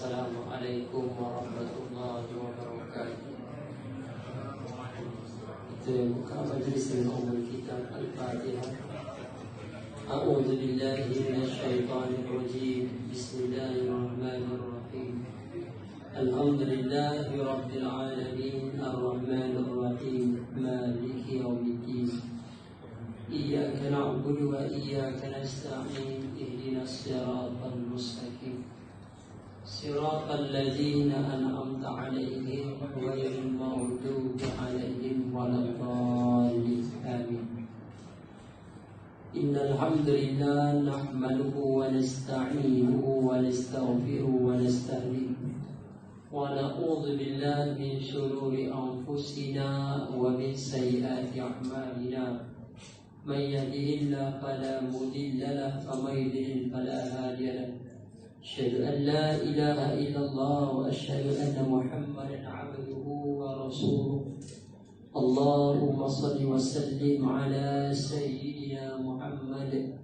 Assalamualaikum warahmatullahi wabarakatuh. Kita buka majlis dengan umul kitab Al-Fatihah. A'udzu billahi minasyaitonir rajim. Bismillahirrahmanirrahim. Alhamdulillahi rabbil alamin arrahmanir rahim maliki yaumiddin. Iyyaka na'budu wa iyyaka nasta'in ihdinas siratal mustaqim. صراط الذين أنعمت عليهم غير المغضوب عليهم ولا الضالين آمين. إن الحمد لله نحمده ونستعينه ونستغفره ونستهديه ونعوذ بالله من شرور أنفسنا ومن سيئات أعمالنا. من يهده الله فلا مضل له ومن يضلل فلا هادي له. أشهد أن لا إله إلا الله وأشهد أن محمدا عبده ورسوله. اللهم صل وسلم على سيدنا محمد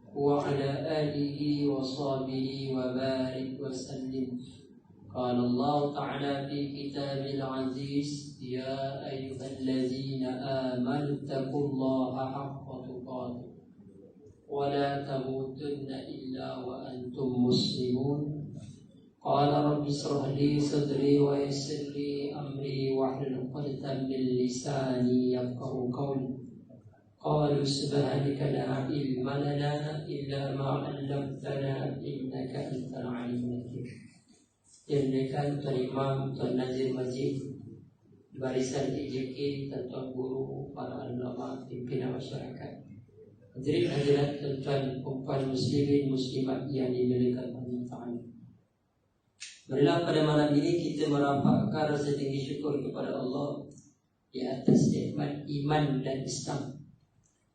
وعلى آله وصحبه وبارك وسلم. قال الله تعالى في كتابه العزيز: يا أيها الذين آمنوا اتقوا الله حق تقاته ولا تموتن إلا وأنتم مسلمون. قال رب اشرح لي صدري ويسر لي أمري واحلل عقدة من لساني يفقهوا قولي. قالوا سبحانك لا علم لنا إلا ما علمتنا إنك أنت العليم الحكيم. Demikian Tuan Imam, Tuan Nazir Masjid, barisan IJK, Tuan Guru, para ulama, pimpinan masyarakat, hadirin hadirat tuan perempuan muslimin muslimat yang dimuliakan Allah Ta'ala. Marilah pada malam ini kita merapatkan rasa tinggi syukur kepada Allah di atas nikmat iman dan Islam,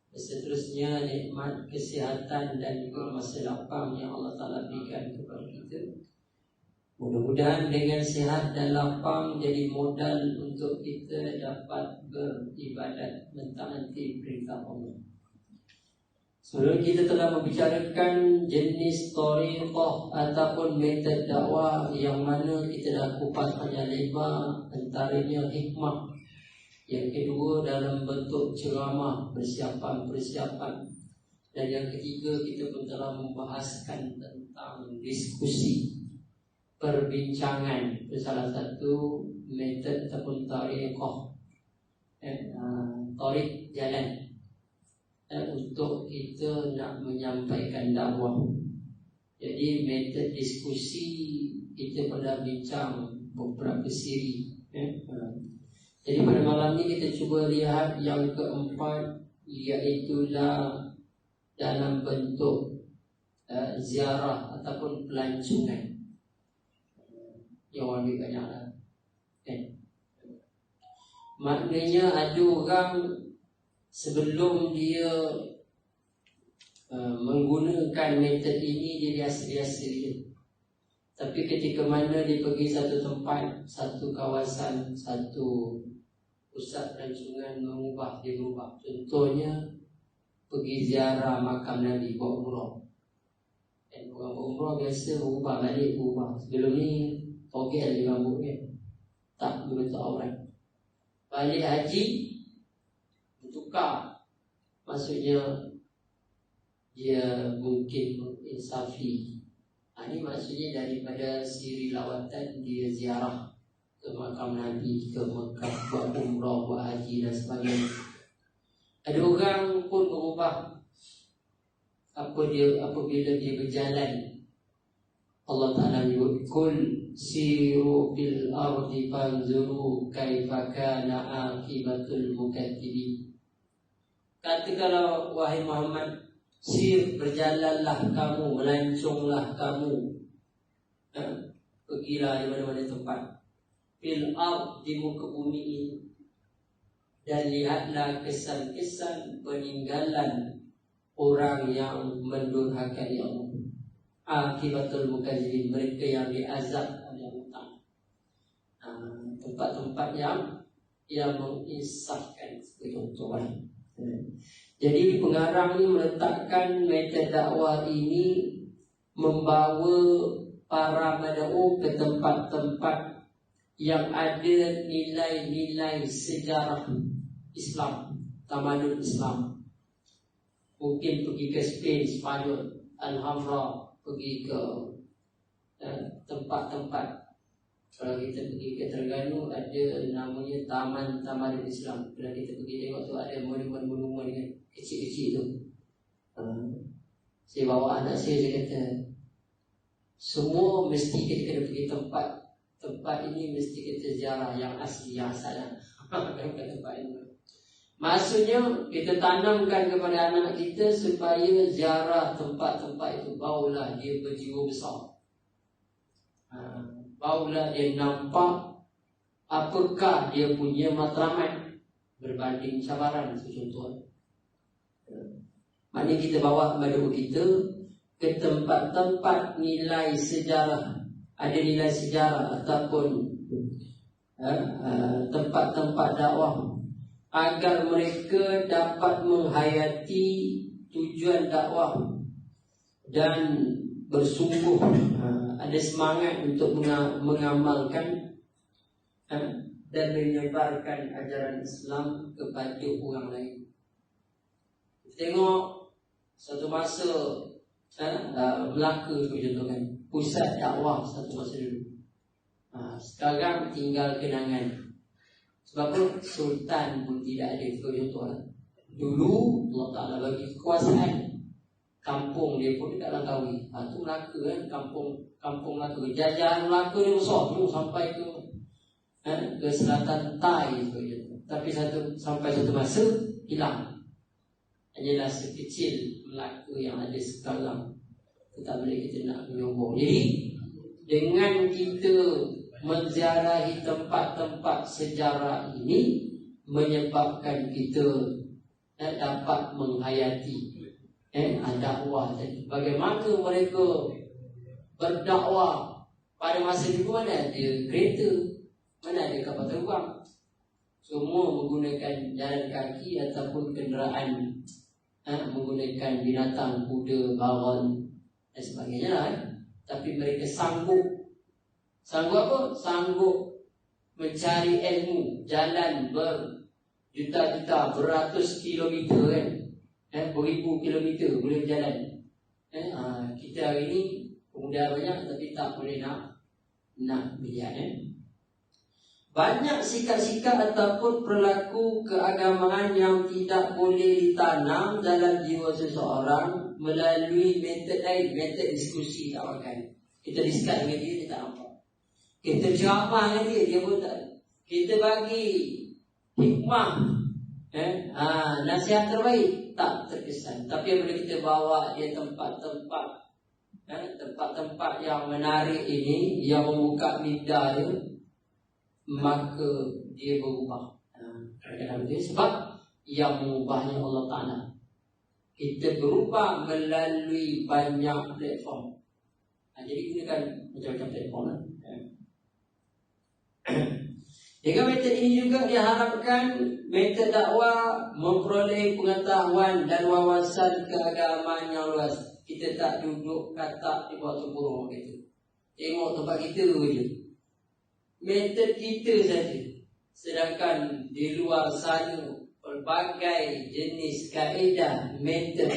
dan seterusnya nikmat kesihatan dan juga masa lapang yang Allah Ta'ala berikan kepada kita. Mudah-mudahan dengan sihat dan lapang jadi modal untuk kita dapat beribadat mentaati perintah Allah. Sebelum kita telah membicarakan jenis tariqah ataupun metod dakwah yang mana kita dah kupas hanya 5, antaranya hikmah. Yang kedua dalam bentuk ceramah, persiapan. Dan yang ketiga kita pun telah membahaskan tentang diskusi, perbincangan. Itu salah satu metod ataupun tariqah, tarik jalan untuk kita nak menyampaikan dakwah. Jadi metod diskusi kita pernah bincang beberapa siri. Jadi pada malam ni kita cuba lihat yang keempat, iaitulah dalam bentuk ziarah ataupun pelancongan. Yang orang ambil banyak lah. Maknanya ada orang sebelum dia menggunakan metod ini, dia biasa-biasa dia. Tapi ketika mana dia pergi satu tempat, satu kawasan, satu pusat pelancongan, dia berubah. Contohnya pergi ziarah makam Nabi, buat umrah. Dan orang berumrah biasa berubah balik. Sebelum ni togel di rambut dia, tak menutup aurat. Balik haji bertukar, maksudnya dia mungkin menginsafi. Ini maksudnya daripada siri lawatan dia ziarah ke makam Nabi, ke Mekah, buat umrah, buat haji dan sebagainya. Ada orang pun berubah apabila dia berjalan. Allah Ta'ala menyebut, Kul siru fil ardi fanzuru kaifa kana akibatul mukaththibin. Katakanlah wahai Muhammad, sir, berjalanlah kamu, melanconglah kamu, pergilah di mana-mana tempat, fil ard, di muka bumi ini, dan lihatlah kesan-kesan peninggalan orang yang mendurhakai Allah. Akibatul mukadzibin, mereka yang diazab oleh Allah. Tempat-tempat yang mengisahkan contohan. Jadi pengarang ini meletakkan metode dakwah ini membawa para mad'u ke tempat-tempat yang ada nilai-nilai sejarah Islam, tamadun Islam. Mungkin pergi ke Spain, Spanyol, Alhambra, pergi ke tempat-tempat. Kalau kita pergi ke Terengganu, ada namanya Taman Tamadun Islam. Kalau kita pergi tengok tu ada monumen-monumen kan, kecil-kecil tu. Saya bawa anak saya kata, semua mesti kita kena pergi tempat ini, mesti kita ziarah yang asli, yang asal. Tempat ini. Maksudnya kita tanamkan kepada anak kita supaya ziarah tempat-tempat itu, barulah dia berjiwa besar. Barulah dia nampak apakah dia punya matlamat berbanding cabaran. Contoh, maknanya kita bawa mad'u kita ke tempat-tempat nilai sejarah, ada nilai sejarah ataupun tempat-tempat dakwah, agar mereka dapat menghayati tujuan dakwah dan bersungguh, ada semangat untuk mengamalkan dan menyebarkan ajaran Islam kepada orang lain. Tengok satu masa Melaka contohkan, pusat dakwah satu masa dulu. Sekarang tinggal kenangan. Sebab apa? Sultan pun tidak ada contohan. Dulu Allah Ta'ala bagi kekuasaan, kampung dia pun dekat Langkawi. Itu Melaka kan, kampung Melaka. Jajahan Melaka ni besar tu sampai ke selatan Thai. Tapi sampai satu masa hilang. Hanyalah sekecil Melaka yang ada sekarang. Tak boleh kita nak menyombong. Jadi dengan kita menziarahi tempat-tempat sejarah ini, menyebabkan kita dapat menghayati dakwah tadi. Bagaimana mereka berdakwah pada masa dulu? Mana ada kereta, mana ada kapal terbang, semua menggunakan jalan kaki ataupun kenderaan, menggunakan binatang, kuda, baron dan sebagainya lah. Tapi mereka sanggup apa? Sanggup mencari ilmu, jalan berjuta-juta, beratus kilometer kan, beribu kilometer boleh berjalan. Kita hari ini pemuda banyak tapi tak boleh nak berjalan. Banyak sikap-sikap ataupun perilaku keagamaan yang tidak boleh ditanam dalam jiwa seseorang melalui metod lain, metod diskusi dakwakan. Kita discuss dengan dia tak nampak. Kita ceramah dengan dia pun tak. Kita bagi hikmah, nasihat terbaik, tak terkesan. Tapi bila kita bawa dia tempat-tempat yang menarik ini, yang membuka minda dia, maka dia berubah. Kadang-kadang dia sebab yang mengubahnya Allah Ta'ala. Kita berubah melalui banyak platform. Jadi gunakan macam-macam platform lah. Dengan metod ini juga diharapkan metod dakwah memperoleh pengetahuan dan wawasan keagamaan yang luas. Kita tak duduk katak di bawah tempurung gitu. Tengok tempat kita je, metod kita saja. Sedangkan di luar sana pelbagai jenis kaedah, metod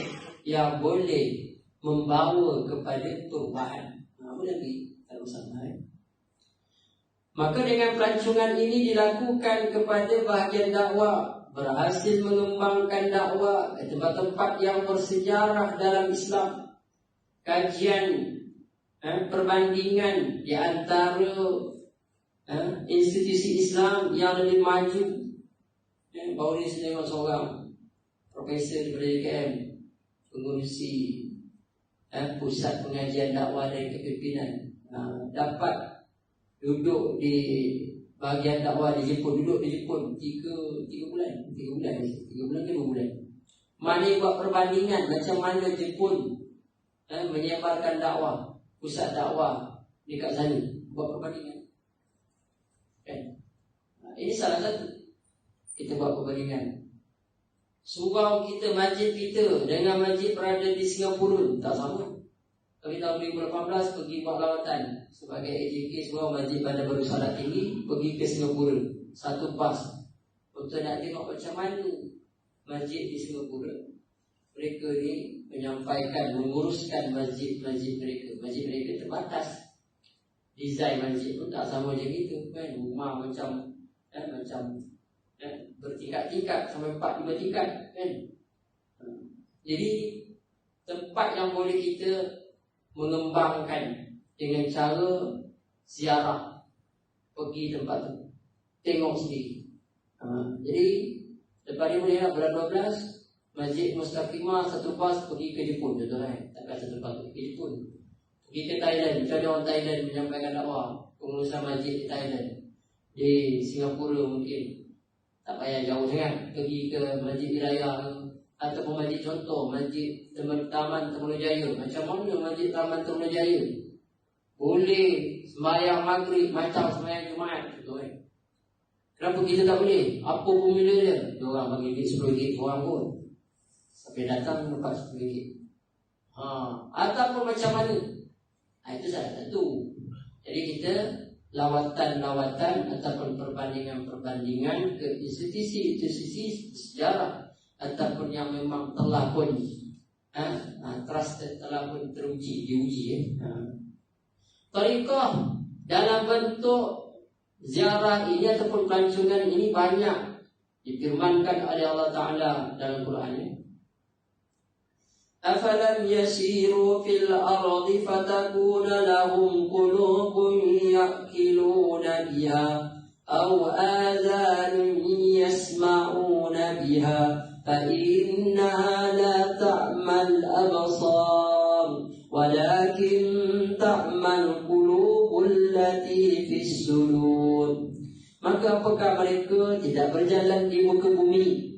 yang boleh membawa kepada perubahan. Apa lagi? Tak bersama. Maka dengan pelancongan ini dilakukan kepada bahagian dakwah, berhasil mengembangkan dakwah ke tempat-tempat yang bersejarah dalam Islam. Kajian perbandingan di antara institusi Islam yang lebih maju. Baru ni saya tengok seorang profesor daripada UKM, pengurusi pusat pengajian dakwah dan kepimpinan, dapat duduk di bahagian dakwah di Jepun. Duduk di Jepun 3 bulan ke 2 bulan. Mana buat perbandingan macam mana Jepun menyebarkan dakwah, pusat dakwah dekat sana. Buat perbandingan. Ini salah satu. Kita buat perbandingan. Surau kita, masjid kita dengan masjid berada di Singapura tak sama. Tapi tahun 2018 pergi buat lawatan sebagai AJK semua Masjid Bandar Baru Salat Tinggi, pergi ke Singapura satu bas untuk nak tengok macam mana masjid di Singapura. Mereka ni menyampaikan, menguruskan masjid-masjid mereka. Masjid mereka terbatas, desain masjid pun tak sama macam itu kan. Rumah macam bertingkat-tingkat sampai 4-5 tingkat kan. Jadi tempat yang boleh kita mengembangkan dengan cara ziarah, pergi tempat tu, tengok sendiri. Jadi lepas ni boleh nak bulan 12 Masjid Mustaqimah satu bas pergi ke Jepun contohnya. Takkan satu bas pergi ke Jepun, pergi ke Thailand. Macam orang Thailand menyampaikan dakwah, pengurusan masjid di Thailand. Di Singapura mungkin tak payah jauh sangat, pergi ke Masjid Wilayah ataupun masjid contoh Masjid Taman Temanujaya. Macam mana Masjid Taman Temanujaya boleh sembahyang maghrib macam sembahyang Jumaat contohnya. Kenapa kita tak boleh? Apa formula dia? Diorang bagi duit RM10 orang pun sampai datang dapat RM10. Ataupun macam mana? Itu salah satu. Jadi kita lawatan-lawatan ataupun perbandingan-perbandingan ke institusi-institusi sejarah ataupun yang memang telah pun trusted, telah pun diuji. Tariqah dalam bentuk ziarah ini ataupun pelancongan ini banyak difirmankan oleh Allah Ta'ala dalam Quran. أَفَلَمْ يَسِيرُوا فِي الْأَرْضِ فَتَكُونَ لَهُمْ قُلُوبٌ يَأْكِلُونَ بِهَا أَوْ آذَانٌ يَسْمَعُونَ بِهَا فَإِنَّهَا لَا تَعْمَى الْأَبْصَارُ وَلَكِنْ تَعْمَى الْقُلُوبُ الَّتِي فِي الصُّدُورِ. Maka apakah mereka tidak berjalan di muka bumi,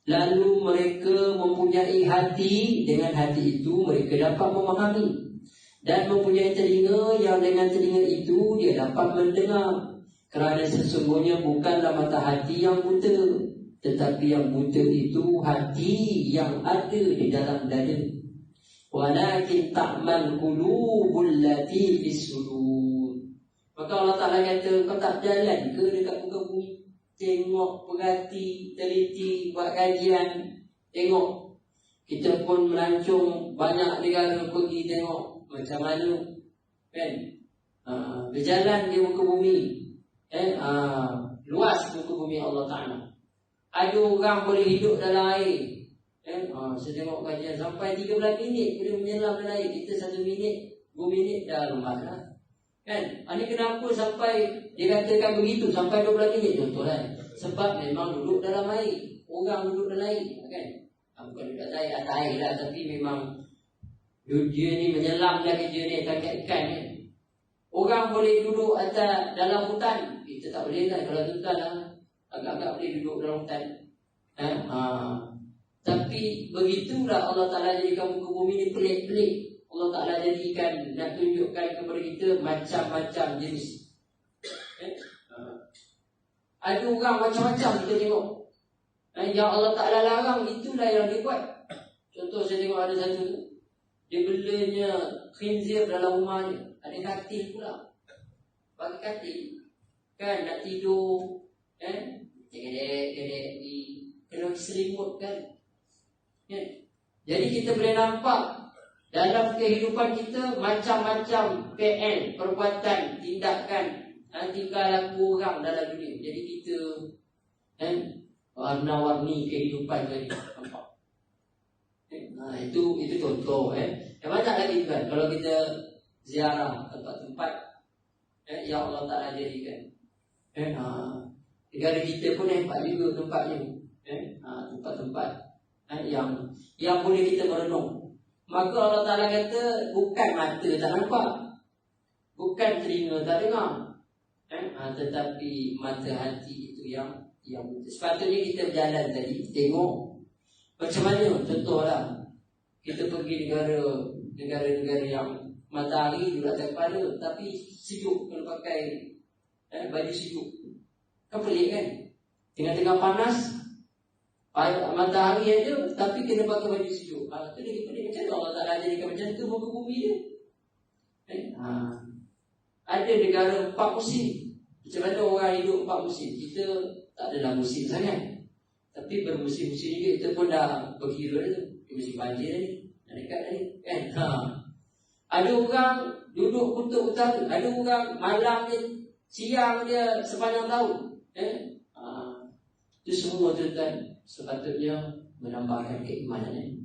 lalu mereka mempunyai hati, dengan hati itu mereka dapat memahami, dan mempunyai telinga, yang dengan telinga itu dia dapat mendengar. Kerana sesungguhnya bukanlah mata hati yang buta, tetapi yang buta itu hati yang ada di dalam dada. Walakin ta'mal qulubul lati fis sudur. Maka Allah Ta'ala kata, kau tak jalan ke dekat muka bumi, tengok, perhati, teliti, buat kajian, tengok. Kita pun melancong banyak negara, pergi tengok macam mana kan, berjalan di muka bumi, luas muka bumi Allah Ta'ala. Ada orang boleh hidup dalam air. Saya tengok kajian sampai 13 minit boleh menyelam dalam air. Kita 1 minit, 2 minit dah lemah lah kan. Ini kenapa sampai dikatakan begitu sampai 12 minit contohlah? Sebab memang duduk dalam air. Orang duduk dalam air kan. Bukan duduk dalam air, atas air lah, tapi memang dia ni menyelam lah kerja ni, tangkap ikan kan. Orang boleh duduk atas dalam hutan, kita tak boleh lah. Kalau hutan lah agak-agak boleh duduk dalam hutan. Tapi begitulah Allah Ta'ala jadikan muka bumi ni pelik-pelik. Allah Ta'ala jadikan, nak tunjukkan kepada kita macam-macam jenis. Ada orang macam-macam kita tengok. Yang Allah Ta'ala larang, itulah yang dia buat. Contoh saya tengok ada satu, dia belanya khinzir dalam rumahnya. Ada katil pula, pakai katil kan, nak tidur gedek-gedek kena selimut kan. Jadi kita boleh nampak dalam kehidupan kita macam-macam PN, perbuatan, tindakan, tingkah laku orang dalam dunia. Jadi kita warna-warni kehidupan tadi nampak. Itu contoh. Yang banyak lagi kan, kalau kita ziarah tempat-tempat yang Allah Ta'ala jadikan. Negara kita pun hebat juga tempatnya. Tempat-tempat yang boleh kita merenung. Maka Allah Ta'ala kata, bukan mata tak nampak, bukan telinga tak dengar, tetapi mata hati itu yang sepatutnya kita berjalan tadi, tengok macam mana. Contohlah, kita pergi negara-negara yang matahari di atas kepala, tapi sejuk, kena pakai baju sejuk. Kan pelik kan? Tengah-tengah panas, matahari ada, tapi kena pakai baju sejuk. Itu lagi pelik. Macam tu Allah Ta'ala jadikan macam tu muka bumi dia. Ada negara 4 musim. Macam mana orang hidup 4 musim? Kita tak adalah musim sangat, tapi bermusim-musim juga. Kita pun dah berkira tu. Musim banjir ni, dah dekat ni kan. Ada orang duduk kutub utara, ada orang malam ni, siang dia sepanjang tahun. Itu semua tuan-tuan sepatutnya menambahkan keimanan.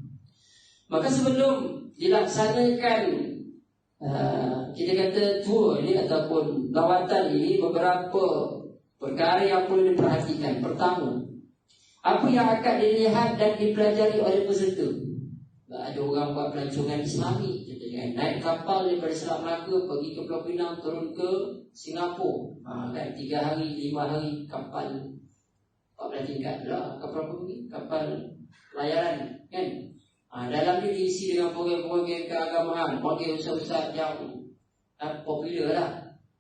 Maka sebelum dilaksanakan kita kata tour ni ataupun lawatan ini, beberapa perkara yang perlu diperhatikan. Pertama, apa yang akan dilihat dan dipelajari oleh peserta. Ada orang buat pelancongan Islami, contohnya naik kapal daripada Selat Melaka pergi ke Pulau Pinang, turun ke Singapura, kan 3 hari 5 hari kapal 14 tingkat lah, kapal apa ni? Kapal pelayaran kan. Dalam ni diisi dengan program-program keagamaan, panggil ustaz-ustaz yang popular lah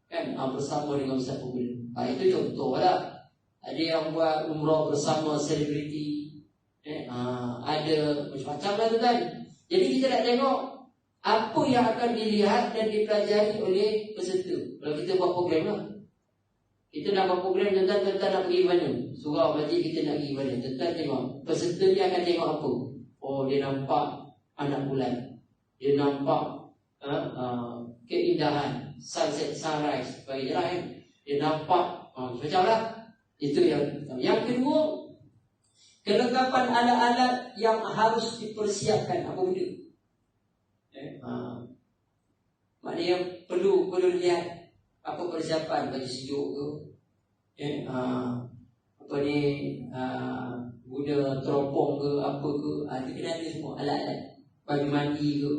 kan, bersama dengan ustaz popular. Itu contoh lah. Ada yang buat umrah bersama selebriti, ada macam-macam lah tu kan. Jadi kita nak tengok apa yang akan dilihat dan dipelajari oleh peserta. Kalau kita buat program lah, kita nak buat program tentang nak pergi mana, surau majlis kita nak pergi mana, tentang tengok peserta dia akan tengok apa. Oh, dia nampak anak bulan, dia nampak keindahan sunset sunrise, bagi jalan kan. Dia nampak macam lah. Itu yang kedua, kelengkapan alat-alat yang harus dipersiapkan. Apa benda? Maknanya perlu lihat apa persiapan, baju sejuk ke, apa ni, guna teropong ke, apa ke, itu kena ada semua alat-alat. Baju mandi ke.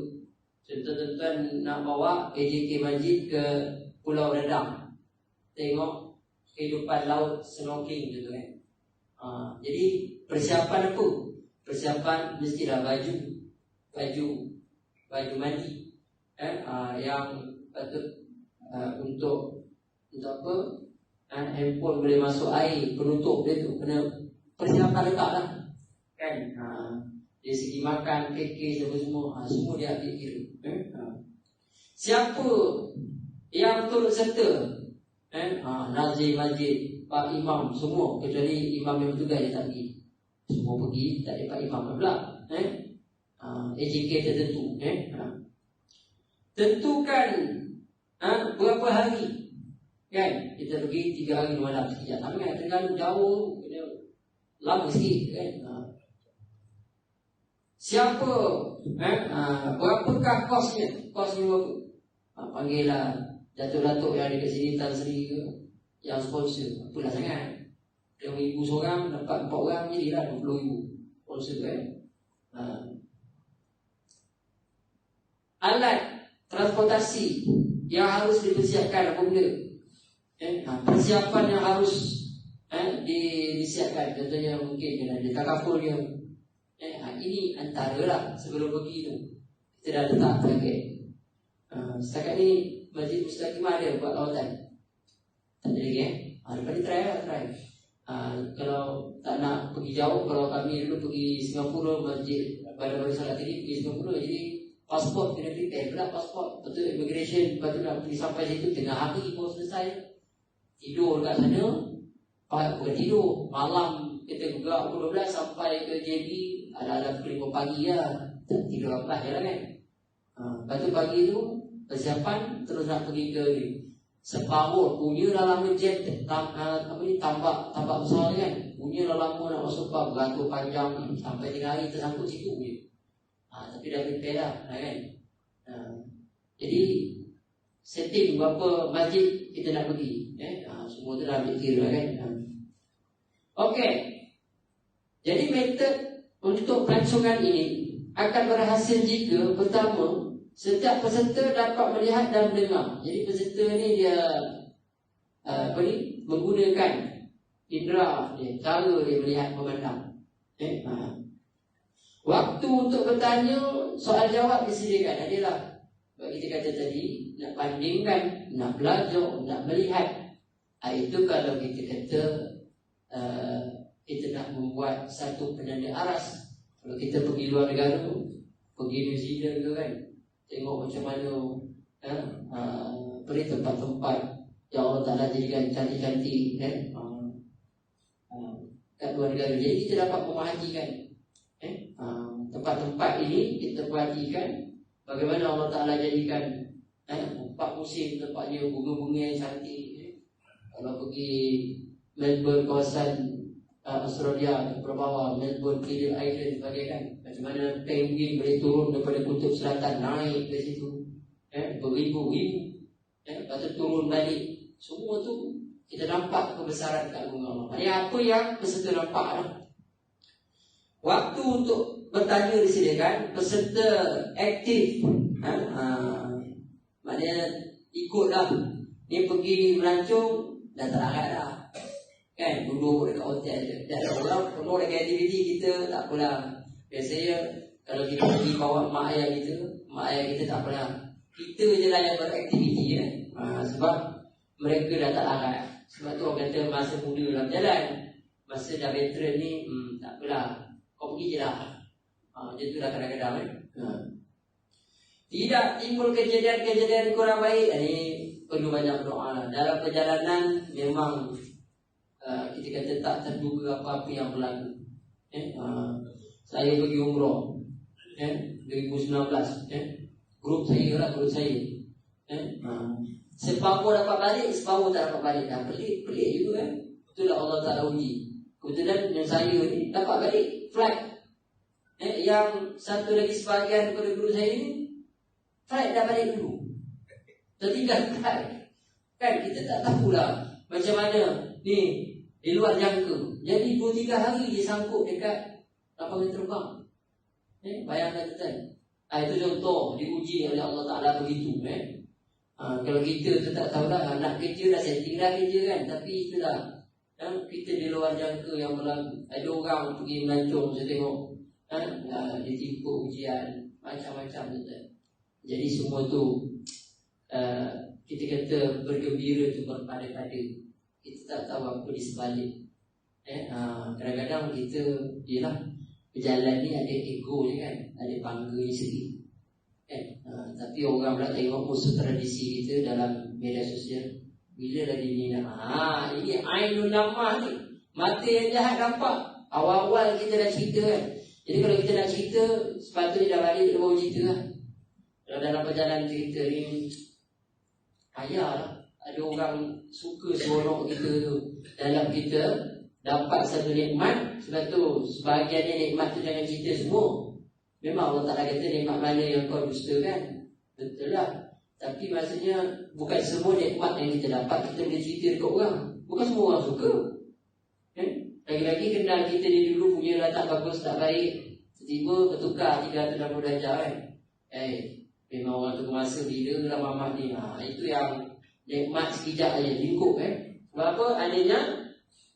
Contoh tuan-tuan nak bawa AJK Masjid ke Pulau Redang, tengok kehidupan laut, snorkeling gitu kan. Jadi persiapan apa? Persiapan mestilah baju mandi, yang patut untuk apa? Handphone boleh masuk air, penutup dia tu kena persiapan letak lah kan. Dari segi makan, kek semua dia ambil kira. Siapa yang turut serta? Nazir masjid, Pak Imam, semua kecuali imam yang bertugas dia tak pergi. Semua pergi, tak ada Pak Imam pula. AJK tertentu. Tentukan berapa hari kan. Kita pergi 3 hari 2 malam sekejap. Tapi kan terlalu jauh, kena lama sikit kan. Siapa, berapakah kosnya? Kosnya berapa? Panggillah datuk-datuk yang ada kat sini, Tan Sri ke, yang sponsor. Apalah sangat, RM1,000 seorang, dapat 4 orang, jadilah RM20,000 sponsor kan. Alat transportasi yang harus dipersiapkan. Apa benda? Persiapan yang harus disiapkan. Contohnya mungkin kena ada takaful dia. Ini antara lah sebelum pergi tu kita dah letak target. Setakat ni Masjid Mustaqimah ada buat lawatan? Tak ada lagi lepas ni try. Kalau tak nak pergi jauh, kalau kami dulu pergi Singapura, Masjid Badan Salat tadi pergi Singapura, jadi pasport kena prepare pula, pasport betul, immigration. Lepas tu nak pergi sampai situ tengah hari pun selesai. Tidur kat sana, bukan tidur, malam kita gerak pukul 12 sampai ke JB ala-ala pukul 5 pagi lah. Tidur apa je lah kan. Lepas tu pagi tu persiapan, terus nak pergi ke Separuh. Punya dah lama jet tambak besar kan. Punya dah lama nak masuk pub, beratur panjang sampai 3 hari tersangkut situ je. Tapi dah prepare lah kan. Jadi setting berapa masjid kita nak pergi, semua tu dah ambil kira kan. Okey. Jadi metod untuk pelancongan ini akan berhasil jika pertama, setiap peserta dapat melihat dan mendengar. Jadi peserta ni dia menggunakan indera dia, cara dia melihat, memandang. Waktu untuk bertanya, soal jawab disediakan. Adalah bagi kita kata tadi, nak bandingkan, nak belajar, nak melihat. Itu kalau kita kata kita nak membuat satu penanda aras. Kalau kita pergi luar negara, pergi New Zealand ke kan, tengok macam mana beri tempat-tempat yang Allah Ta'ala jadikan cantik-cantik kat luar negara. Jadi kita dapat memerhatikan tempat-tempat ini, kita perhatikan bagaimana Allah Ta'ala jadikan 4 musim tempatnya, bunga-bunga yang cantik. Kalau pergi Melbourne, kawasan Australia ke bawah, Melbourne, Kidil Island sebagainya, macam mana penguin boleh turun daripada kutub selatan naik ke situ, beribu-ribu, lepas tu turun balik. Semua tu kita nampak kebesaran kat bunga Allah. Maksudnya apa yang peserta nampak lah. Waktu untuk bertanya disediakan, peserta aktif, maknanya ikutlah. Ni pergi melancong, dah tak larat dah. Kan, duduk dekat hotel je. Dan orang penuh dengan aktiviti kita, tak apalah. Biasanya, kalau kita pergi bawa mak ayah kita tak apalah. Kita je lah yang beraktiviti sebab mereka dah tak larat. Sebab tu orang kata masa muda dalam jalan, masa dah veteran ni, tak apalah, kau pergi je lah. Macam tu lah kadang-kadang Tidak timbul kejadian-kejadian kurang baik, ini perlu banyak doa lah. Dalam perjalanan memang kita kata tak terduga apa-apa yang berlaku. Saya pergi umrah 2019, grup saya. Separuh dapat balik, separuh tak dapat balik. Pelik juga kan. Itulah Allah Ta'ala uji. Kebetulan yang saya ni dapat balik flight. Yang satu lagi sebahagian daripada guru saya ni flight dah balik dulu, tertinggal flight. Kan kita tak tahulah macam mana ni, di luar jangka. Jadi 2-3 hari dia sangkut dekat lapangan terbang. Bayangkan betul. Itu contoh diuji oleh Allah Ta'ala begitu. Kalau kita tu tak tahulah, nak kerja dah setting dah kerja kan, tapi itulah kita di luar jangka yang berlaku. Ada orang pergi melancong, saya tengok ditimpa ujian macam-macam betul. Jadi semua tu kita kata bergembira tu berpada-pada. Kita tak tahu apa di sebalik. Kadang-kadang kita yelah, berjalan ni ada ego je kan, ada bangga sendiri. Tapi orang pula tengok musuh tradisi kita dalam media sosial. Bila dah dini ini ainun namah ni, mata yang jahat nampak. Awal-awal kita dah cerita kan. Jadi kalau kita nak cerita, sepatutnya dah balik dia baru cerita lah. Kalau dalam perjalanan cerita ni, payahlah. Ada orang suka seronok kita tu. Dalam kita dapat satu nikmat, sebab tu sebahagiannya nikmat tu jangan cerita semua. Memang Allah Ta'ala kata nikmat mana yang kau dustakan. Betul lah. Tapi maksudnya bukan semua nikmat yang kita dapat kita boleh cerita dekat orang. Bukan semua orang suka. Lagi-lagi kenal kita ni dulu punya latar bagus tak baik, tiba-tiba bertukar 360 darjah kan. Memang orang tu masa bila dalam mamak ni. Itu yang nikmat sekejap aja lingkup Sebab apa? Adanya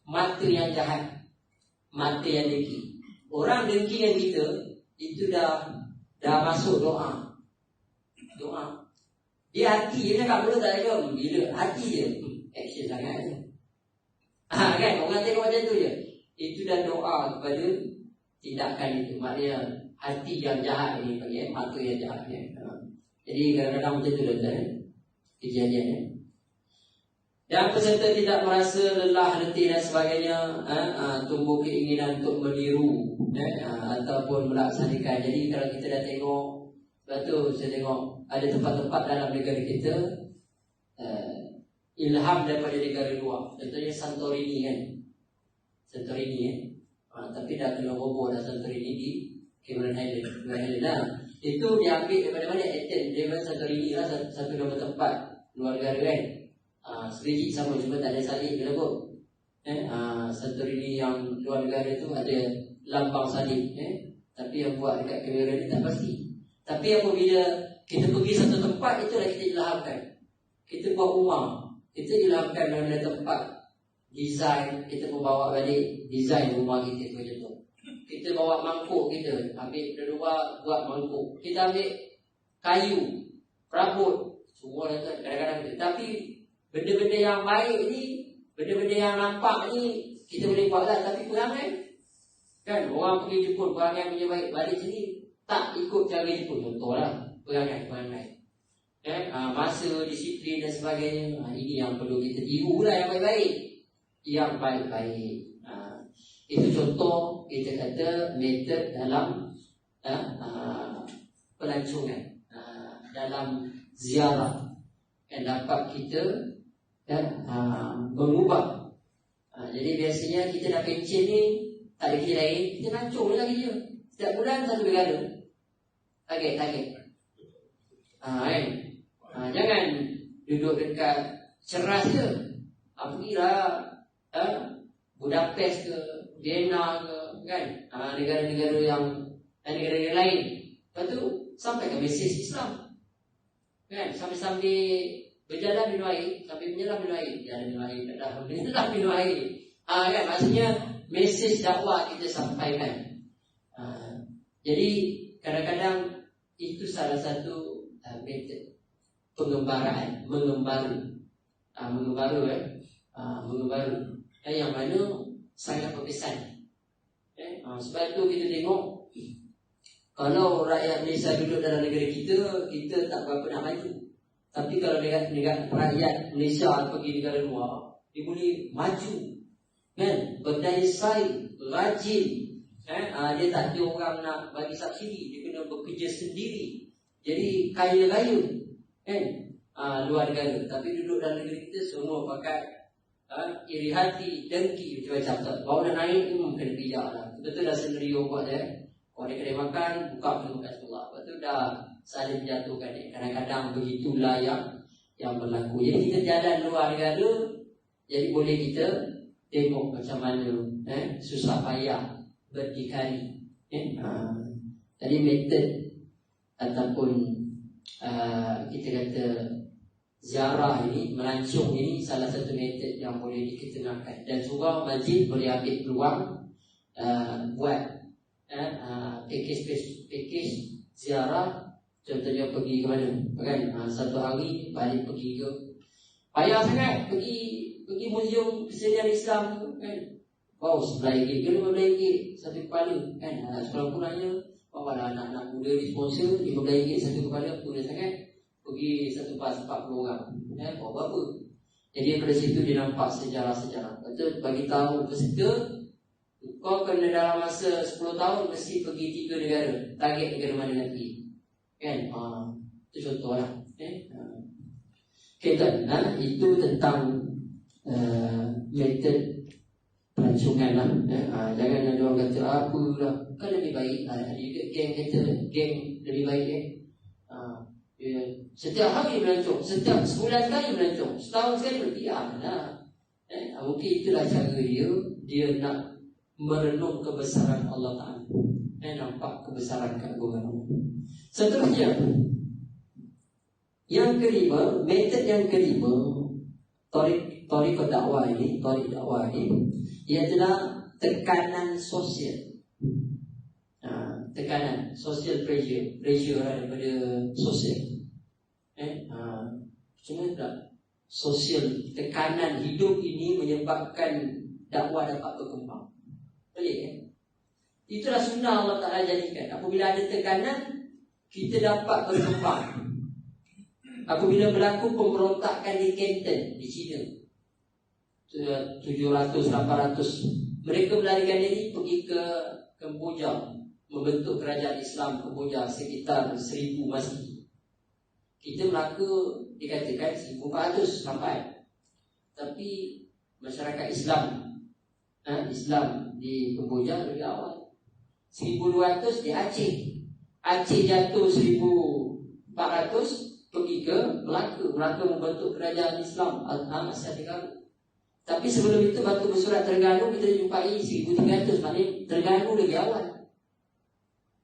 mata yang jahat, mata yang dengki. Orang dengki yang kita itu dah masuk doa. Dia hati je cakap mulut tak ada. Bila hati je action sangat je. Kan orang tengok macam tu je. Itu dah doa kepada tindakan itu. Maknanya hati yang jahat ni bagi mata yang jahat ni. Jadi kadang-kadang macam tu dah kejadian ni. Dan peserta tidak merasa lelah, letih dan sebagainya, tumbuh keinginan untuk meniru ataupun melaksanakan. Jadi kalau kita dah tengok, sebab tu saya tengok ada tempat-tempat dalam negara kita ilham daripada negara luar. Contohnya Santorini kan. Tapi dah kena roboh dah Santorini di Cameron Highland. Itu diambil daripada mana? Daripada Santorini lah, satu nama tempat luar negara kan. Sebiji sama, cuma tak ada salib ke apa. Santorini yang luar negara tu ada lambang salib. Tapi yang buat dekat kamera ni tak pasti. Tapi apabila kita pergi satu tempat, itulah kita ilhamkan. Kita buat rumah, kita ilhamkan mana-mana tempat, design, kita membawa balik design rumah kita macam tu. Kita bawa mangkuk kita, ambil kedua buat mangkuk. Kita ambil kayu, perabot, semua kadang-kadang kita. Tapi benda-benda yang baik ni, benda-benda yang nampak ni kita boleh buat lah, tapi perangai kan orang pergi Jepun, perangai punya baik, balik sini tak ikut cara Jepun. Contoh lah perangai. masa, disiplin dan sebagainya. Ini yang perlu kita tirulah yang baik-baik. Yang baik-baik. Itu contoh kita kata metod dalam pelancongan, dalam ziarah yang dapat kita mengubah. Jadi biasanya kita dah pencen ni, tak ada kerja lain, kita lancong je lah kerja. Setiap bulan satu negara. Target. Kan? Jangan duduk dekat ceras je. Pergilah Budapest ke, Vienna ke, kan? Negara-negara yang negara-negara lain. Lepas tu sampaikan mesej Islam. Kan? Sambil-sambil berjalan minum air, sambil menyelam minum air. Jalan minum air, menyelam minum air. Kan? Maksudnya mesej dakwah kita sampaikan. Jadi kadang-kadang itu salah satu metod pengembaraan, mengembaru. Mengembaru. Yang mana sangat berkesan. Sebab itu kita tengok, kalau rakyat Malaysia duduk dalam negara kita tak berapa nak maju. Tapi kalau rakyat Malaysia pergi negara luar, dia boleh maju, kan? Berdaya saing, rajin. Dia tak ada orang nak bagi subsidi, dia kena bekerja sendiri. Jadi kaya-kaya, kan? Luar negara. Tapi duduk dalam negara kita semua pakai iri hati, dengki, macam-macam. Baru nak naik tu kena bijak lah. Betul dah senario buat dia. Kalau dia kedai makan, buka pintu Rasulullah. Lepas tu dah saling menjatuhkan dia. Kadang-kadang begitulah yang berlaku. Jadi kita jalan luar negara, jadi boleh kita tengok macam mana susah payah berdikari. Jadi metod ataupun kita kata ziarah ini, melancong ini salah satu metod yang boleh diketenangkan. Dan juga masjid boleh ambil peluang buat package ziarah. Contohnya pergi ke mana, kan? Satu hari balik pergi ke, payah sangat pergi muzium kesenian Islam, kan? Wow, RM11 ke RM15 satu kepala, kan? Sekolah punanya bawalah anak-anak muda di sponsor RM15 satu kepala, mudah sangat. Pergi satu pas 40 orang, bawa berapa? Jadi dari situ dia nampak sejarah-sejarah. Betul, bagi tahu peserta, kau kena dalam masa 10 tahun mesti pergi 3 negara. Target negara mana nak pergi, kan? Itu contoh lah. Okay, kan? Itu tentang metod pelancongan lah. Jangan ada orang kata apa lah, kan lebih baik. Ada juga geng kata geng lebih baik. Setiap hari melancong, setiap sebulan sekali melancong, setahun sekali berdiam lah. Mungkin itulah cara dia nak merenung kebesaran Allah Ta'ala, nampak kebesaran keagungan Allah. Seterusnya, yang kelima, metod yang kelima, tarik dakwah ini, ialah tekanan sosial. Tekanan social pressure daripada sosial. Cuma tak sosial, tekanan hidup ini menyebabkan dakwah dapat berkembang. Boleh kan? Itulah sunnah Allah Ta'ala jadikan. Apabila ada tekanan, kita dapat berkembang. Apabila berlaku pemberontakan di Canton, di China, 700-800, mereka melarikan diri pergi ke Kemboja, membentuk kerajaan Islam Kemboja sekitar 1000 Masehi. Kita Melaka dikatakan 1400 sampai. Tapi masyarakat Islam di Kemboja lebih awal. 1200 di Aceh. Aceh jatuh 1400, pergi ke Melaka. Melaka membentuk kerajaan Islam Asia Tenggara. Tapi sebelum itu batu bersurat Terengganu kita jumpai 1300. Maknanya Terengganu lebih awal,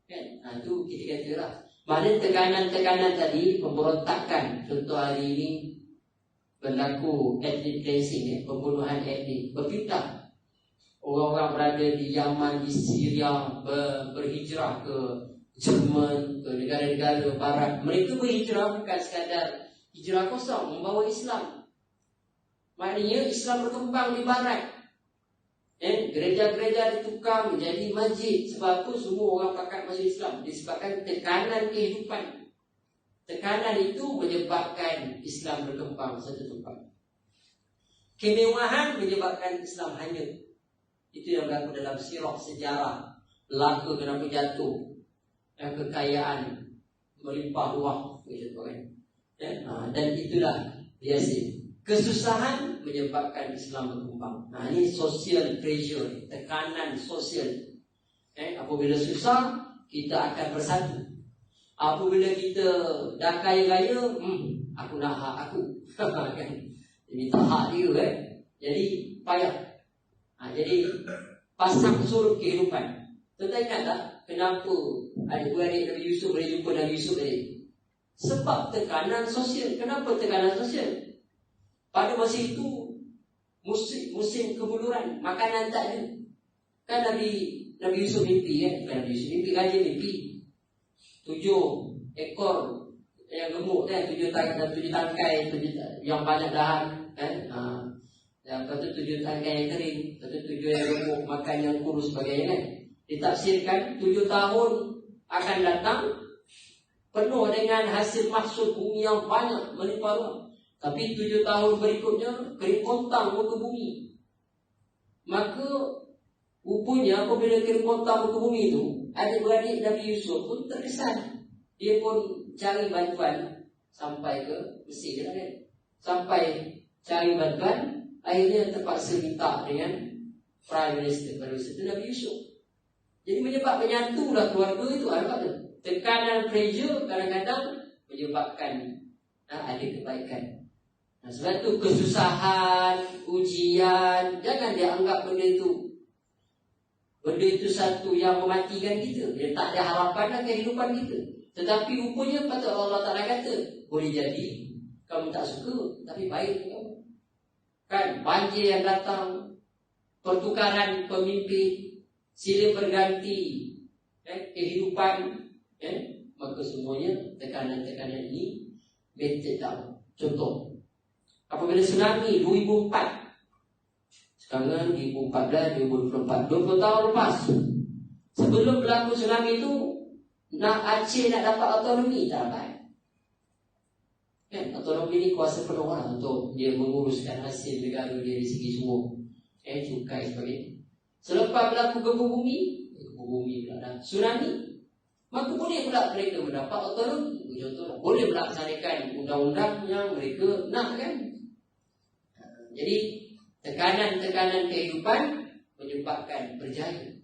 kan? Itu kita katalah. Maknanya tekanan-tekanan tadi, pemberontakan. Contoh hari ini berlaku ethnic cleansing, pembunuhan etnik, berpindah. Orang-orang berada di Yaman, di Syria, berhijrah ke Jerman, ke negara-negara barat. Mereka berhijrah bukan sekadar hijrah kosong, membawa Islam. Maknanya Islam berkembang di barat. Gereja-gereja ditukar menjadi masjid. Sebab tu semua orang pakat masuk Islam, disebabkan tekanan kehidupan. Tekanan itu menyebabkan Islam berkembang satu tempat. Kemewahan menyebabkan Islam hanyut. Itu yang berlaku dalam sirah sejarah. Belaka kenapa jatuh, kekayaan melimpah ruah, dan itulah biasa. Kesusahan menyebabkan Islam berkembang. Ini social pressure, tekanan sosial. Apabila susah, kita akan bersatu. Apabila kita dah kaya-kaya, aku nak hak aku. Minta hak dia Jadi payah. Jadi pasang surut kehidupan. Tuan-tuan ingat tak kenapa adik-beradik Nabi Yusuf boleh jumpa Nabi Yusuf tadi? Sebab tekanan sosial. Kenapa tekanan sosial? Pada masa itu musim kebuluran, makanan tak ada. Kan Nabi Yusuf mimpi Bukan Nabi Yusuf mimpi, raja mimpi 7 ekor yang gemuk 7 tangkai yang banyak dahan lepas tu 7 tangkai yang kering, lepas tu 7 yang gemuk makan yang kurus sebagainya Ditafsirkan 7 tahun akan datang penuh dengan hasil mahsul bumi yang banyak melimpah ruah. Tapi 7 tahun berikutnya kering kontang muka bumi. Maka rupanya apabila kering kontang muka bumi itu, adik-beradik Nabi Yusuf pun terkesan. Dia pun cari bantuan sampai ke Mesir kan? Sampai cari bantuan, akhirnya terpaksa minta dengan Prime Minister pada masa itu Nabi Yusuf. Jadi menyatulah keluarga itu ada tekanan pressure kadang-kadang menyebabkan ada kebaikan. Sebab itu kesusahan, ujian, jangan dia anggap benda itu satu yang mematikan kita. Dia tak ada harapan dalam kehidupan kita. Tetapi rupanya patut Allah Ta'ala kata, boleh jadi kamu tak suka, tapi baik kamu. Kan banjir yang datang, pertukaran pemimpin, silih berganti, kehidupan, maka semuanya tekanan-tekanan ini betul down. Contoh, apabila tsunami 2004, sekarang 2014, 2024, 20 tahun lepas, sebelum berlaku tsunami itu, Aceh nak dapat autonomi tak dapat. Autonomi ini kuasa penuh orang untuk dia menguruskan hasil negara dia di segi semua, cukai sebagainya. Selepas berlaku gempa bumi pula dah tsunami, maka boleh pula mereka mendapat autonomi. Contohnya boleh melaksanakan undang-undang yang mereka nak kan. Jadi tekanan-tekanan kehidupan menyebabkan berjaya.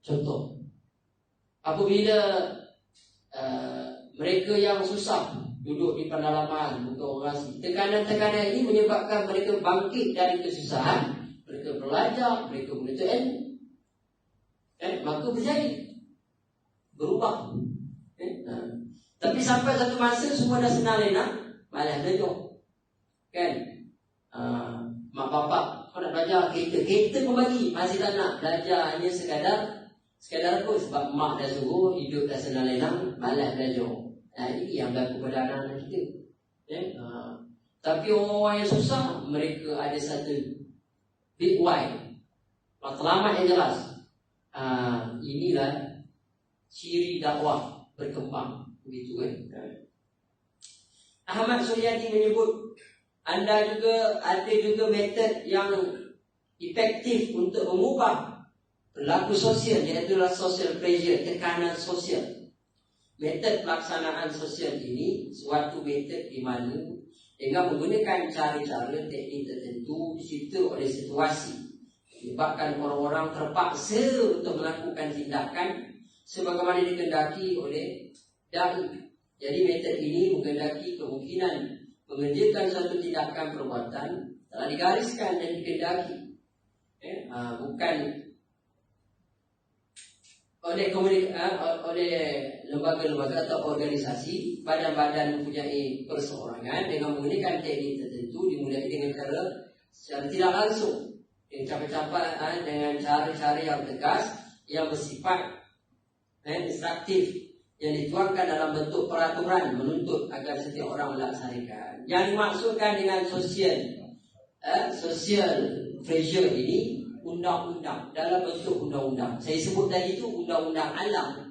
Contoh, apabila mereka yang susah duduk di pedalaman untuk orasi, tekanan-tekanan ini menyebabkan mereka bangkit dari kesusahan, mereka belajar, mereka menuntut ilmu, maka berjaya, berubah. Tapi sampai satu masa semua dah senang lena, malas belajar. Kan? Mak bapak, kau nak belajar kereta pun bagi, masih tak nak belajar, hanya sekadar apa? Sebab mak dah suruh, hidup dah senang lena, malas belajar. Ini yang berlaku pada anak-anak kita. Tapi orang yang susah, mereka ada satu big why, matlamat yang jelas. Inilah ciri dakwah berkembang. Begitu kan? Ahmad Suryadi menyebut ada juga metod yang efektif untuk mengubah perilaku sosial, iaitu social pressure, tekanan sosial. Metod pelaksanaan sosial ini suatu metod di mana dengan menggunakan cara-cara teknik tertentu dicipta oleh situasi, menyebabkan orang-orang terpaksa untuk melakukan tindakan sebagaimana dikehendaki oleh dai. Jadi metod ini menghendaki kemungkinan mengerjakan suatu tindakan perbuatan telah digariskan dan dikehendaki, bukan oleh lembaga-lembaga atau organisasi, badan-badan mempunyai perseorangan dengan menggunakan teknik tertentu, dimulai dengan cara secara tidak langsung, dengan capai-capai, dengan cara-cara yang tegas, yang bersifat instruktif, yang dituangkan dalam bentuk peraturan menuntut agar setiap orang melaksanakan. Yang dimaksudkan dengan social pressure ini undang-undang, dalam bentuk undang-undang. Saya sebut tadi itu undang-undang alam.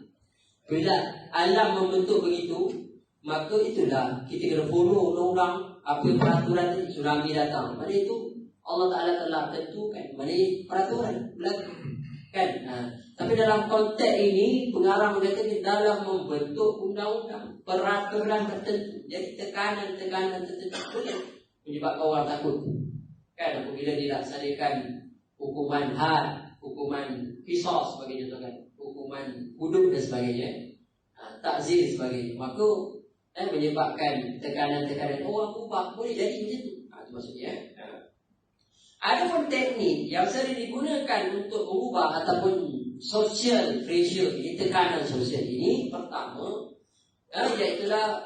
Bila alam membentuk begitu, Maka itulah kita kena follow undang-undang. Apa peraturan tadi, tsunami datang, mana itu Allah Ta'ala telah tentukan, mana peraturan berlaku kan. Tapi dalam konteks ini pengarang mengatakan dalam membentuk undang-undang peraturan tertentu. Jadi tekanan-tekanan tertentu boleh menyebabkan orang takut kan, apabila dilaksanakan hukuman had, hukuman qisas sebagai contoh kan, hukuman hudud dan sebagainya, takzir sebagainya, maka menyebabkan tekanan-tekanan orang ubah boleh jadi macam tu. Itu maksudnya. Ada pun teknik yang sering digunakan untuk mengubah ataupun social pressure ini, tekanan sosial ini, pertama iaitulah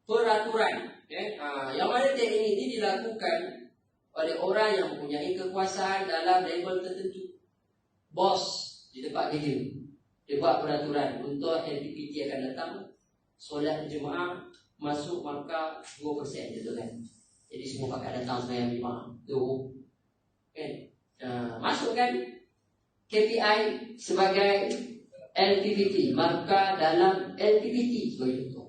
peraturan. Yang mana teknik ini dilakukan oleh orang yang mempunyai kekuasaan dalam level tertentu. Bos di tempat kerja, dia buat peraturan untuk LPPT akan datang, solat jemaah masuk markah 2% gitu kan. Jadi semua pakai datang sembahyang jemaah tu kan. Masuk kan KPI sebagai LPPT, markah dalam LPPT sebagai contoh.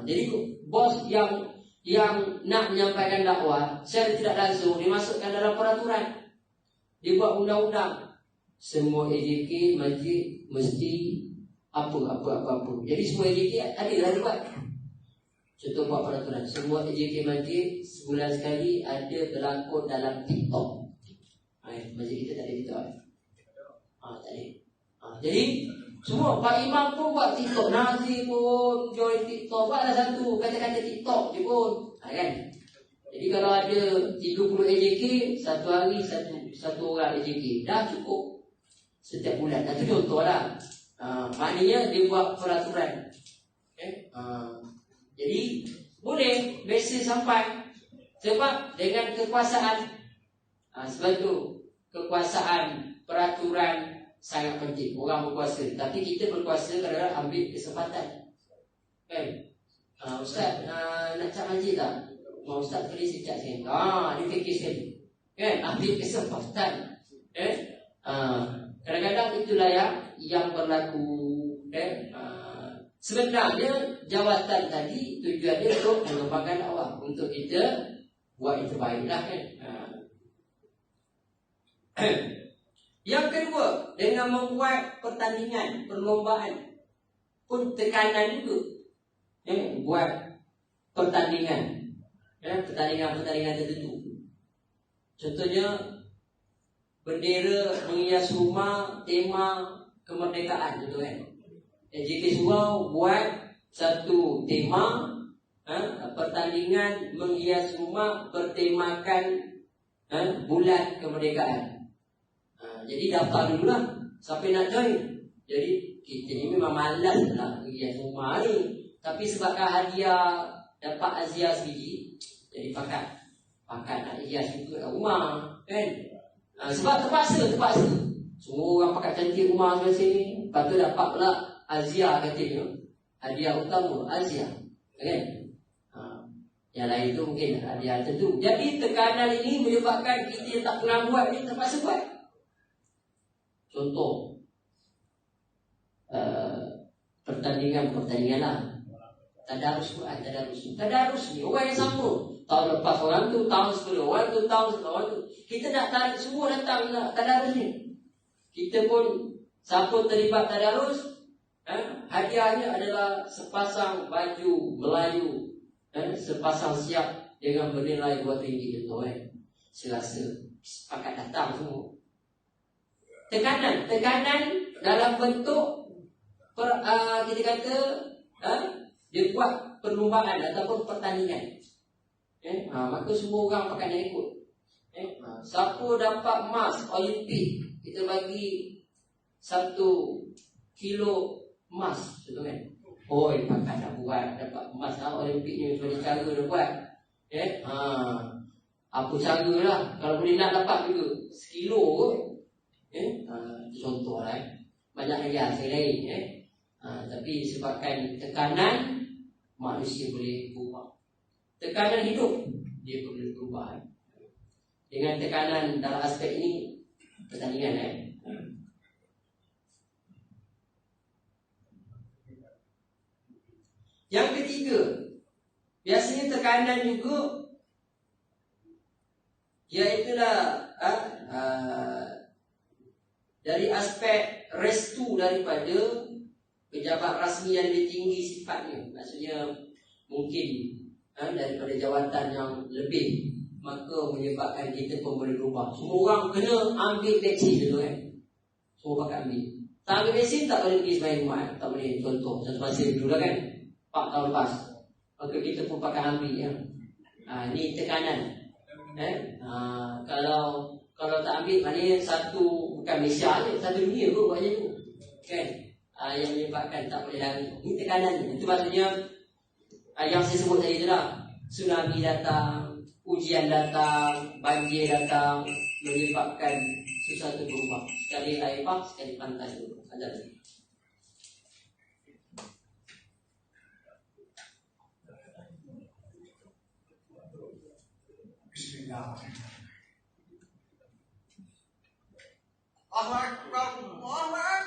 Jadi bos yang nak menyampaikan dakwah secara tidak langsung dimasukkan dalam peraturan, dibuat undang-undang. Semua AJK majlis mesti apa. Jadi semua AJK ada buat. Contoh buat peraturan, semua AJK majlis sebulan sekali ada berlakon dalam TikTok. Majlis kita tak ada TikTok. Tak ada. Jadi semua Pak Imam pun buat TikTok, Nazir pun join TikTok, buatlah satu kata-kata TikTok je pun, kan? Jadi kalau ada 30 AJK, satu hari satu orang AJK, dah cukup setiap bulan. Itu contoh lah. Maknanya dia buat peraturan. Jadi boleh mesej sampai, sebab dengan kekuasaan. Sebab tu kekuasaan, peraturan sangat penting. Orang berkuasa, tapi kita berkuasa kadang-kadang ambil kesempatan kan. Ustaz nak cak haji tak? Ustaz boleh secak saya. Dia fikir sekali kan, ambil kesempatan. Kadang-kadang itulah yang berlaku. Sebenarnya jawatan tadi tujuannya untuk mengembangkan dakwah, untuk kita buat yang terbaik lah kan. Yang kedua, dengan membuat pertandingan, perlombaan pun tekanan juga. Buat pertandingan, pertandingan tertentu. Contohnya bendera menghias rumah, tema kemerdekaan gitu kan. JK Surau buat satu tema, pertandingan menghias rumah bertemakan bulan kemerdekaan. Jadi daftar dulu lah siapa nak join. Jadi kita ni memang malas lah menghias rumah ni, tapi sebabkan hadiah dapat azia sebiji, jadi pakat nak hias juga rumah kan. Sebab terpaksa semua orang pakai cantik rumah sebelah sini, lepas tu dapat pula azia katanya, hadiah utama azia kan. Yang lain tu mungkin hadiah tertentu. Jadi tekanan ini menyebabkan kita tak pernah buat ni terpaksa buat. Contoh pertandingan lah, tadarus Quran, tadarus ni orang yang sama. Tahun lepas orang tu, tahun sebelum orang tu, tahun sebelum orang tu. Kita nak tarik semua datang nak tadarus ni. Kita pun siapa terlibat tadarus, hadiahnya adalah sepasang baju Melayu, sepasang siap dengan bernilai RM2 contoh Selasa sepakat datang semua. Tekanan dalam bentuk kita kata dia buat perlombaan ataupun pertandingan. Maka semua orang pakai nak ikut. Siapa dapat emas Olimpik, kita bagi 1 kilo emas contoh kan. Pakai nak buat dapat emas Olimpik ni, macam cara dia buat. Apa cara lah, kalau boleh nak dapat juga 1 kilo kot. Contoh lah banyak ayat saya lain tapi sebabkan tekanan, manusia boleh berubah. Tekanan hidup dia boleh berubah. Dengan tekanan dalam aspek ini pertandingan Yang ketiga, biasanya tekanan juga, iaitulah dari aspek restu daripada pejabat rasmi yang lebih tinggi sifatnya. Maksudnya mungkin daripada jawatan yang lebih, maka menyebabkan kita pun boleh berubah. Semua orang kena ambil vaksin dulu semua pakai ambil. Tak ambil vaksin tak boleh pergi sembahyang Jumaat. Tak boleh. Contoh satu masa dulu lah kan, 4 tahun lepas, maka kita pun pakai ambil ni tekanan. Kalau tak ambil, maknanya satu, bukan Malaysia je, satu dunia pun buat macam tu kan. Yang menyebabkan tak boleh lari. Ini tekanan. Itu maksudnya yang saya sebut tadi tu lah. Tsunami datang, ujian datang, banjir datang, menyebabkan sesuatu berubah. Sekali air pak, sekali pantai dulu. Ada lagi. Bismillah. Allahu Akbar, Allahu Akbar.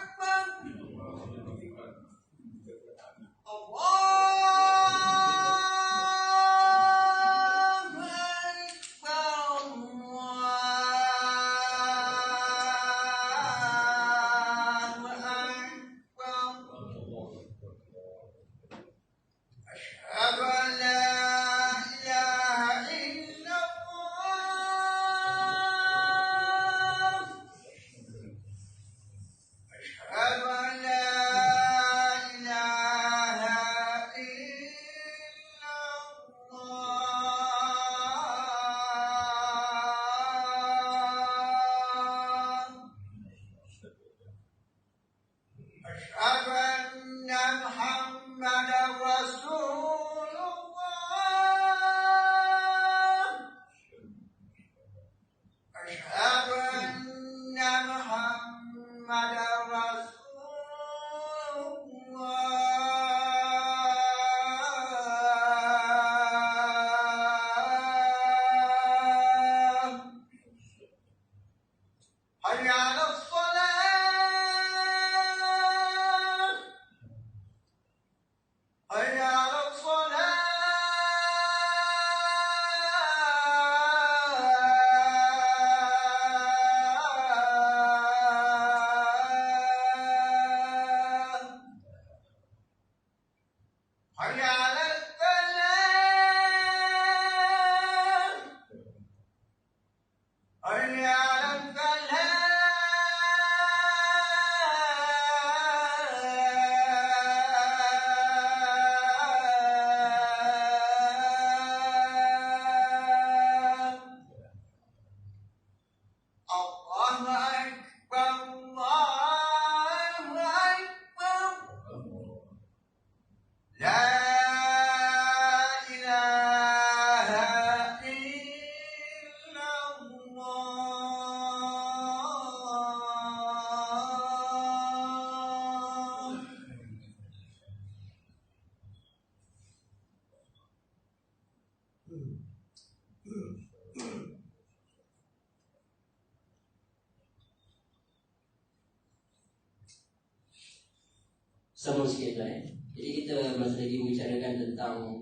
Sama sikit lah Jadi kita masih lagi membicarakan tentang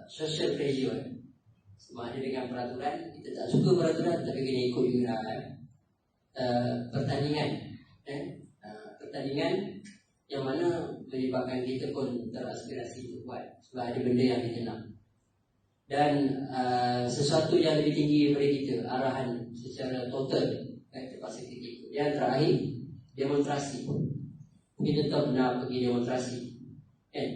social pressure. Sama ada dengan peraturan, kita tak suka peraturan tapi kena ikut juga pertandingan pertandingan yang mana menyebabkan kita pun teraspirasi untuk buat sebab ada benda yang kita nak. Dan sesuatu yang lebih tinggi daripada kita, arahan secara total terpaksa kita ikut. Yang terakhir, demonstrasi. Kita tak pernah pergi demonstrasi kan?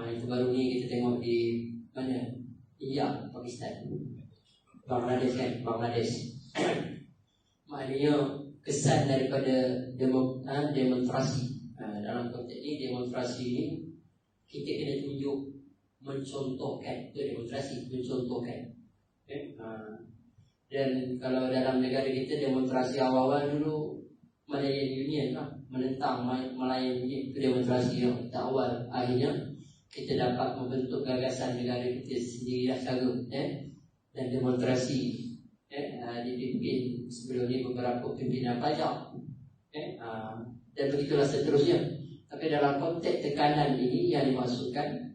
Itu baru ni kita tengok di mana? India, Pakistan, Bangladesh kan? Bangladesh. Maknanya kesan daripada demonstrasi. Dalam konteks ini, demonstrasi ini kita kena tunjuk, mencontohkan. Itu demonstrasi, mencontohkan dan kalau dalam negara kita, demonstrasi awal-awal dulu Malayan Union lah, menentang Malayan Union. Itu demonstrasi yang kita awal. Akhirnya kita dapat membentuk gagasan negara kita sendiri secara dan demonstrasi dipimpin sebelum ini beberapa pimpinan pajak dan begitulah seterusnya. Tapi dalam konteks tekanan ini yang dimaksudkan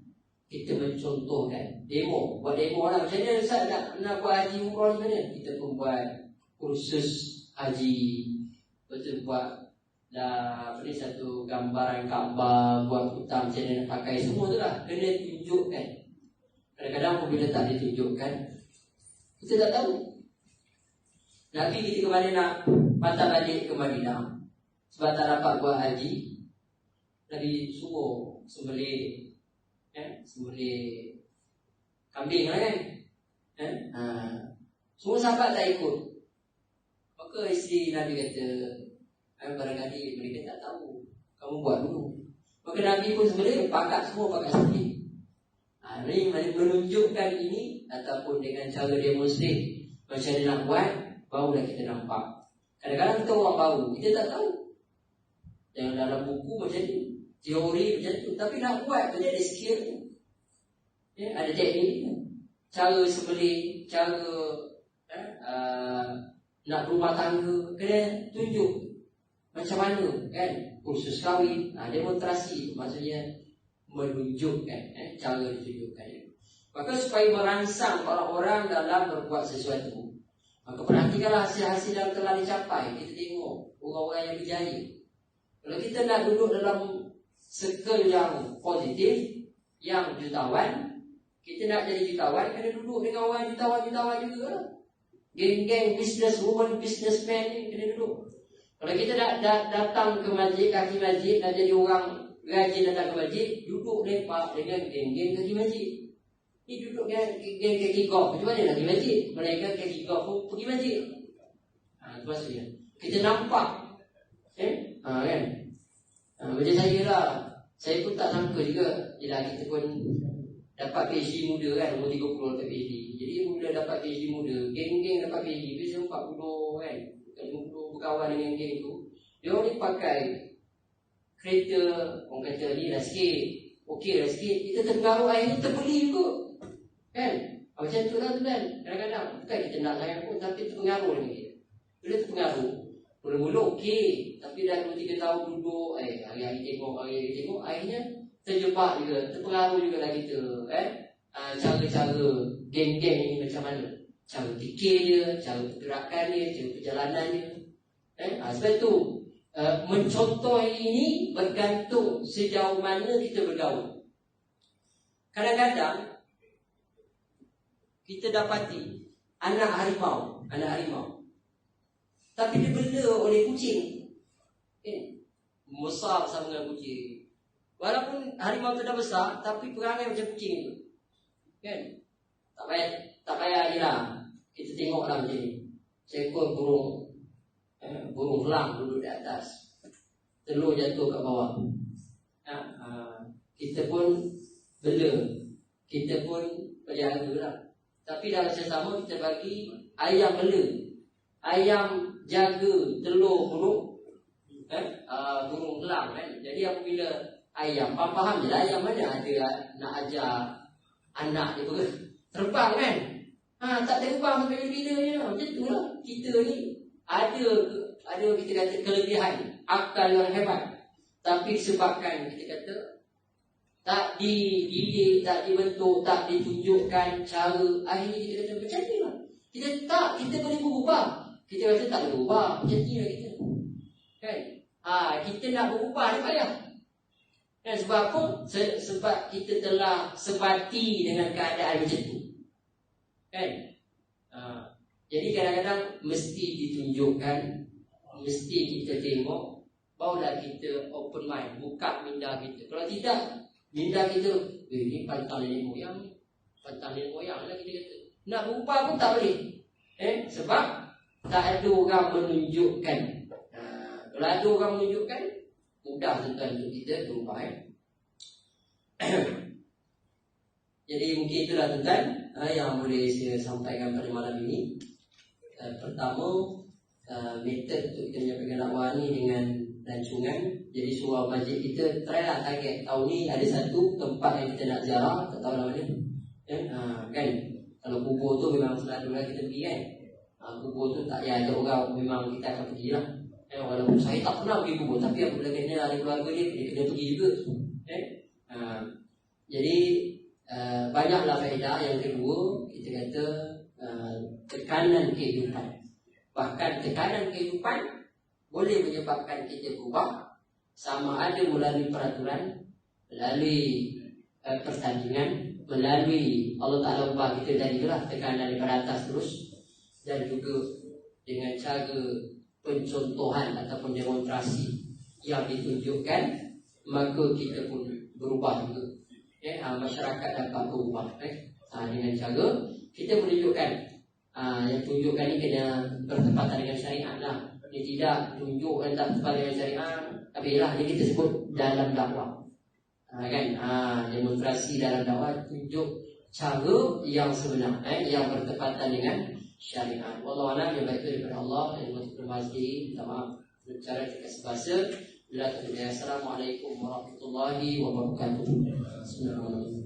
kita mencontohkan demo, buat demo lah. Macam mana Ustaz nak buat haji umrah macam mana? Kita pun buat kursus haji, betul buat dah beri satu gambaran Kaabah, buat hutang macam mana nak pakai, semua tu lah kena tunjukkan. Kadang-kadang apabila tak ditunjukkan, kita tak tahu. Nabi ketika mana nak patah balik ke Madinah sebab tak dapat buat haji, Nabi suruh sembelih kambing lah kan. Semua sahabat tak ikut. Maka isteri Nabi kata, barangkali mereka tak tahu, kamu buat dulu. Maka Nabi pun sembelih, semua pakat sembelih. Ini menunjukkan ini ataupun dengan cara demonstrate macam mana nak buat, barulah kita nampak. Kadang-kadang kita orang baru, kita tak tahu. Yang dalam buku macam tu, teori macam tu, tapi nak buat tu dia ada skill tu. Ada teknik tu. Cara sembelih, cara nak berumah tangga, kena tunjuk macam mana kan. Kursus kahwin, demonstrasi, maksudnya menunjukkan cara ditunjukkan. Maka supaya merangsang orang-orang dalam berbuat sesuatu, maka perhatikanlah hasil-hasil yang telah dicapai. Kita tengok orang-orang yang berjaya. Kalau kita nak duduk dalam circle yang positif, yang jutawan, kita nak jadi jutawan, kena duduk dengan orang jutawan-jutawan juga lah. Geng-geng businesswoman, businessman ni kena duduk. Kalau kita nak datang ke masjid, kaki masjid, nak jadi orang rajin datang ke masjid, duduk lepak dengan geng-geng kaki masjid. Ni duduk dengan geng kaki golf, macam mana nak pergi masjid? Mereka kaki golf pun pergi masjid. Itu maksudnya kita nampak kan. Macam saya lah, saya pun tak sangka juga. Yelah, kita pun dapat PhD muda kan, umur 30 dapat PhD. Jadi bila dapat PhD muda, geng-geng dapat PhD, biasa 40 kan, 50 berkawan dengan geng tu. Dia orang ni pakai kereta, orang kata ni lah sikit, okey lah sikit, kita terpengaruh, akhirnya terbeli juga kan. Macam tu lah tu kan. Kadang-kadang bukan kita nak sayang pun, tapi terpengaruh dengan kita. Bila terpengaruh, mula-mula okey, tapi dah 2-3 tahun duduk, hari-hari tengok, akhirnya terjebak juga, terpengaruh juga lah kita kan. Cara-cara geng-geng ni macam mana, cara fikir dia, cara pergerakan dia, cara perjalanan dia sebab tu mencontoh ini bergantung sejauh mana kita bergaul. Kadang-kadang kita dapati anak harimau, tapi dibela oleh kucing. Besar bersama dengan kucing. Walaupun harimau tu dah besar, tapi perangai macam kucing tu. Kan? Tak payah je lah. Kita tengoklah macam ni. Seekor burung elang duduk di atas, telur jatuh kat bawah. Kita pun bela, kita pun pelihara lah. Tapi dalam masa sama kita bagi ayam bela, ayam jaga telur burung elang kan. Jadi apabila ayam, faham je lah ayam mana ada nak ajar anak dia terbang kan. Tak terbang sampai bila-bila. Macam tu lah. Kita ni ada kita kata kelebihan, akal yang hebat, tapi disebabkan kita kata tak dididik, tak dibentuk, tak ditunjukkan cara, akhirnya kita kata macam ni lah. Kita boleh berubah. Kita kata tak boleh berubah, macam ni lah kita kan. Kita nak berubah ni payah. Dan sebab apa? Sebab kita telah sebati dengan keadaan macam tu kan. Jadi kadang-kadang mesti ditunjukkan, mesti kita tengok, barulah kita open mind, buka minda kita. Kalau tidak, minda kita ni pantang nenek moyang lah kita kata. Nak berubah pun tak boleh sebab tak ada orang menunjukkan. Kalau ada orang menunjukkan, mudah tuan-tuan untuk kita berubah Jadi mungkin itulah tuan-tuan yang boleh saya sampaikan pada malam ini. Pertama, metod untuk kita menyampaikan dakwah ni dengan rancangan. Jadi surau masjid kita try lah target tahun ni ada satu tempat yang kita nak ziarah, tak tahu nama mana kan. Kalau kubur tu memang selalulah kita pergi kan. Kubur tu tak payah ajak orang, memang kita akan pergi lah. Walaupun saya tak pernah pergi kubur, tapi apabila kena ada keluarga dia kena pergi juga. Jadi banyaklah faedah. Yang kedua, kita kata tekanan kehidupan. Bahkan tekanan kehidupan boleh menyebabkan kita berubah, sama ada melalui peraturan, melalui pertandingan, melalui Allah Ta'ala ubah kita dari itulah tekanan daripada atas terus, dan juga dengan cara pencontohan ataupun demonstrasi yang ditunjukkan, maka kita pun berubah juga. Masyarakat dapat berubah dengan cara kita menunjukkan. Yang tunjukkan ni kena bertepatan dengan syariat lah. Dia tidak tunjuk yang tak bertepatan dengan syariat, tapi lah ni kita sebut dalam dakwah. Demonstrasi dalam dakwah tunjuk cara yang sebenar, yang bertepatan dengan syariat. Wallahu a'lam. Yang baik itu daripada Allah. Yang berterima kasih. Minta maaf bicara tidak sebahasa. Assalamualaikum warahmatullahi wabarakatuh. Bismillahirrahmanirrahim.